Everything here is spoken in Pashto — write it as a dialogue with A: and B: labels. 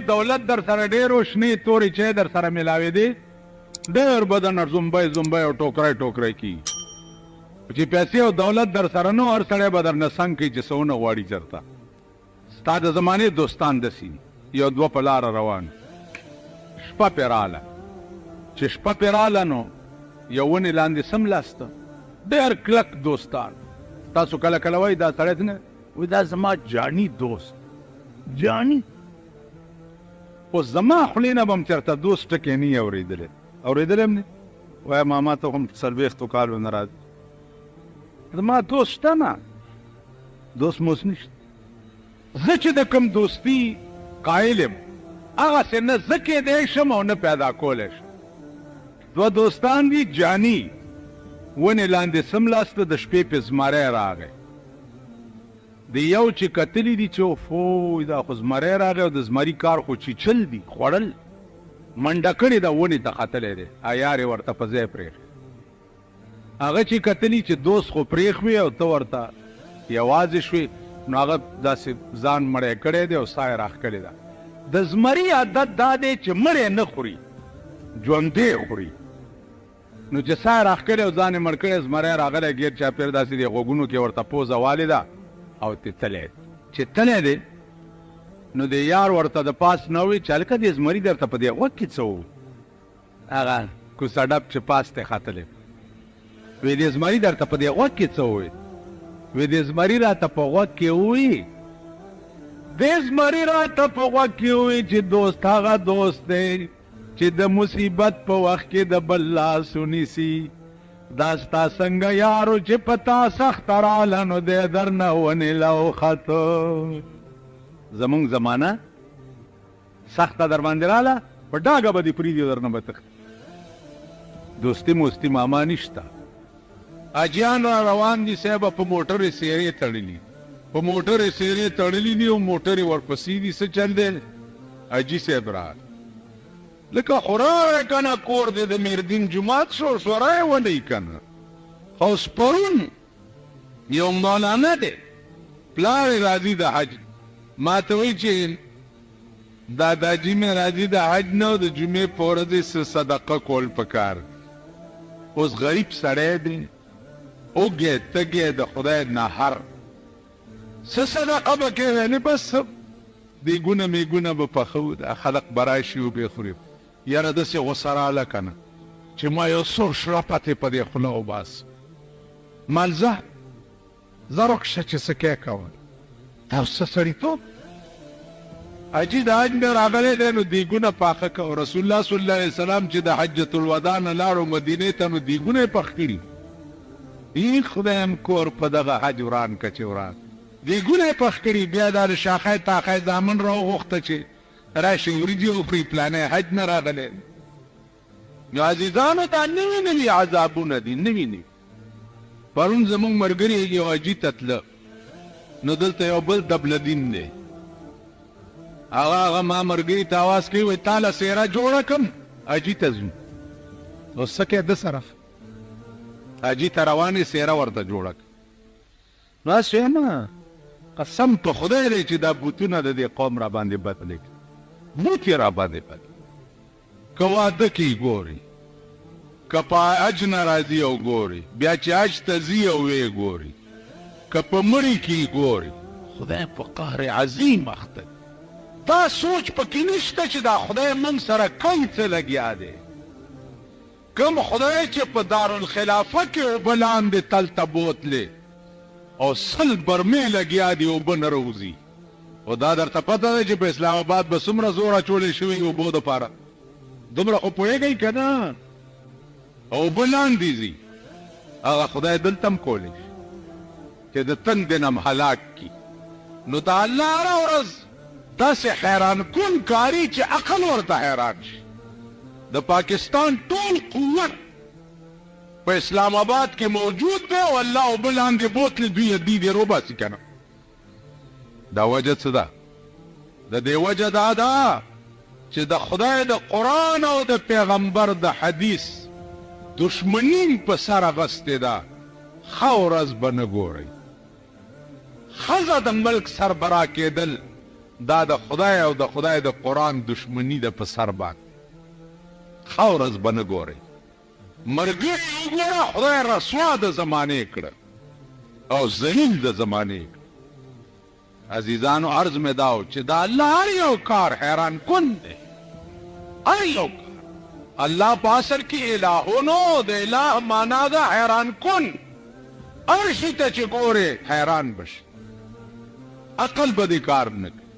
A: دولت در سره ډېر او شنې تورې چې در سره ملاوېدې ډېر بدن زومبی زومبی او ټوکری ټوکری کېږي چې پیسې او دولت در سره نه هر سړی به درنه څنګ کوي چې څه ونه غواړي چېرته ستا د زمانې دوستان داسې یو دوه په لاره روان شپه پرې راغله چې شپه پرې راغله نو یو ونې لاندې څملاسته ډېر کلک دوستان تاسو کله کله وایي دا سړی څنګه وایي دا زما جاني دوست جاني خو زما خولې نه به م چېرته دوست ټکې نه یې اورېدلی اورېدلی م نه وایه ماما ته خو م 40 کالو نه راځي زما دوست شته نه دوست موس نشته زه چې د کوم دوستي قایل یم هغسې نه زه کېدی شم او نه پیدا کولی شم دوه دوستان دي جاني ونې لاندې څملاسته د شپې پې زمری راغی د یو چې کتلي دي چې اوفو دا خو زمری راغی او د زمري کار خو چیچل دي خوړل منډه کړې ده ونې ته ختلی دی عیار یې ورته په ځای پرېښی هغه چې کتلي چې دوست خو پرېښوي او ته ورته یوازې شوې نو هغه داسې ځان مړی کړی دی او ساه یې راښکلې ده د زمري عادت دا دی چې مړی نه خوري ژوندی خوري نو چې ساه یې راښکلې او ځان یې مړ کړی زمری راغلی ګیر چاپېر داسې دی غوږونو کې ورته پوزه والې ده او ته تلی چې تلی دی نو د یار ورته د پاس نه ووایي چې هلکه دې زمري درته په دې غوږ کې څه وو هغه کوڅه ډب چې پاس ته ختلی وی دې زمري درته په دې غوږ کې څه ووایي وی دې زمري راته په غوږ کې ووایي دې زمري راته په غوږ کې ووایي چې دوست هغه دوست دی چې د مصیبت په وخت کې د بل لاس ونیسي دا ستا څنګه یارو چې په تا سخته راله نو دی درنه ونیله وخته زمونږ زمانه سخته در باندې راله په ډاګه به دې پرېږدي او درنه به تښتي دوستي موستي ماما نشته اجیان را روان دي صاحبه په موټرې سیرې تړلي په موټرې سیرې تړلي دي او موټرې ورپسې دي څه چل دی اجي صاحب راغی لکه خوراوی که نه کور دی د میردین جومات شورسوری ونی که نه خو سپرون یو مولانا دی پلار یې راځي د حج ما ته وایي چې داداجي مې راځي د حج نه او د جمعې په ورځ یې څه صدقه کول پکار اوس غریب سړی دی اوږی تږی د خدای نهر څه صدقه به کوې یعنې بس دیګونه میګونه به پخو دا خلق به راشي او به خوري یاره داسې غوسه راله که نه چې ما یو څو شرپتې په دې خوله وباس مالزه ځه روکشه چې څه کې کوه او څه سړیتوب حاجي د حج مې راغلی دی نو دیګونه پاخه که او رسول الله صلی الله علیه وسلم چې د حجة الوداع نه لاړو مدینې ته نو دیګونه یې پخ کړي ای خدایم کور په دغه حج وران که چې وران دیګونه یې پخ کړي بیا دا د شاخی تاخی زامن راوغوښته چې راشي وریجې وخوري پلانی حج نه راغلی نو عزیزانو دا نوي نوي عذابونه دي نوي نوي پرون زموږ ملګري یو حاجي ته تله نو دلته یو بل دبلدین دی هغه ما ملګري ته اواز کوي وایي تا له څېره جوړه کړم حاجي ته ځو اوس څه کوې ده سره حاجي ته روانې څېره ورته جوړه کړه نو هسې یم قسم په خدای دی چې دا بوتونه د دې قوم را باندې بدلې کړي بوت یې را باندې بدلې که واده کې ګوري که په حج نه راځي او ګوري بیا چې حج ته ځي او ویې ګوري که په مړي کې ګوري خدای په قهر عظیم اخته دا سوچ پکې نشته چې دا خدای موږ سره کوم څه لګیا دی کوم خدای چې په دارالخلافه کې اوبه لاندې تل ته بوتلې او سل برمې لګیا دي اوبه نه روځي او دا درته پته ده چې په اسلام آباد به څومره زور اچولی شوي اوبو دپاره دومره خو پوهېږئ که نه اوبه لاندې ځي هغه خدای دلته هم کولی شي چې د تندې نه م هلاک کي نو د الله هره ورځ داسې حیران کن کاري چې عقل ورته حیران شي د پاکستان ټول قوت په اسلام آباد کې موجود دی او الله اوبه لاندې بوتلې دوی یې دي روباسي که نه دا وجه څه ده د دې وجه دا ده چې د خدای د قرآن او د پیغمبر د حدیث دشمنی په سر اغستې ده ښه ورځ به نه ګورئ ښځه د ملک سربرا کېدل دا د خدای او د خدای د قرآن دشمنی ده په سر باندې ښه ورځ به نه ګورئ ملګري وګوره خدای رسوا د زمانې کړه او ذلیل د زمانې کړه عزیزانو عرض مې دا و چې دا الله هر یو کار حیران کن دی هر یو کار الله په اصل کې الهونو د اله معنا ده حیران کن هر شي ته چې ګورې حیران بشي عقل به دې کار نه کوي